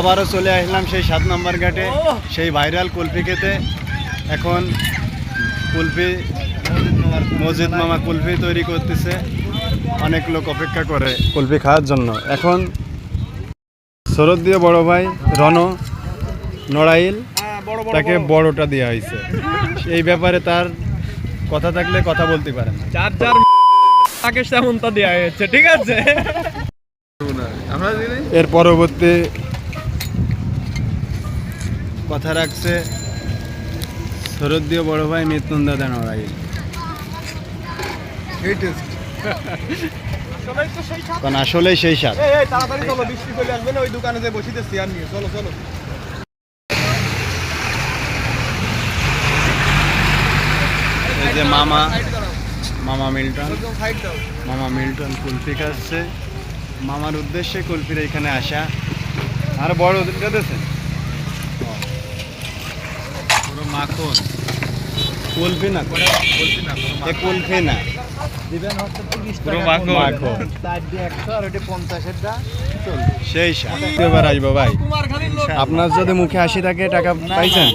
আবারও চলে আসলাম সেই 7 নম্বর ঘাটে, সেই ভাইরাল কুলফি খেতে। এখন কুলফি মসজিদ মামা কুলফি তৈরি করতেছে, অনেক লোক অপেক্ষা করে কুলফি খাওয়ার জন্য। এখন শরৎ দিয়ে বড় ভাই রণ নড়াইল তাকে বড়টা দেওয়া হয়েছে, এই ব্যাপারে তার কথা থাকলে কথা বলতে পারেন। যার যার তাকে সেমনটা দেওয়া হয়েছে, ঠিক আছে। এর পরবর্তী কথা রাখছে শরৎ দিয়ে বড় ভাই মিথুন দাদা নড়াইল। কারণ আসলেই সেই স্বাদ। তাড়াতাড়ি চলো, বৃষ্টি চলে আসবে না, ওই দোকানে যে বসিতে চেয়ার নিয়ে চলো চলো। এই যে মামা মিল্টন কুলফি খাচ্ছে। মামার উদ্দেশ্যে কুলফির এখানে আসা। আর বড় ওদেরটা দিয়েছেন পুরো মাখন। কুলফি না, কুলফি না, সেই এবার আসবো ভাই। আপনার যদি মুখে হাসি থাকে টাকা পাইছেন,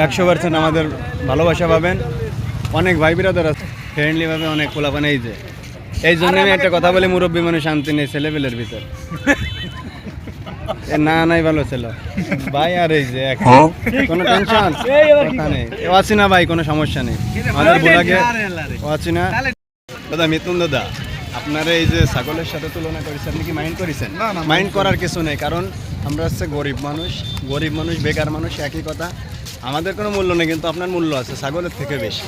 100% আমাদের ভালোবাসা পাবেন। অনেক ভাই বিরাদার আছে, ফ্রেন্ডলি ভাবে অনেক কোলাপান। এই জন্য আমি একটা কথা বলি, মুরব্বী মানুষ শান্তি নেই ছেলেপেলের ভিতর। না নাই ভালো ছিল ভাই। আর এই যে কোনো টেনশন নেই, আছি না ভাই, কোনো সমস্যা নেই। আমাদের বোলাকে আছি না দাদা। মিথুন দাদা, আপনারা এই যে ছাগলের সাথে তুলনা করেছেন, আপনি কি মাইন্ড করেছেন? মাইন্ড করার কিছু নেই, কারণ আমরা হচ্ছে গরিব মানুষ বেকার মানুষ, একই কথা। আমাদের কোনো মূল্য নেই, কিন্তু আপনার মূল্য আছে ছাগলের থেকে বেশি।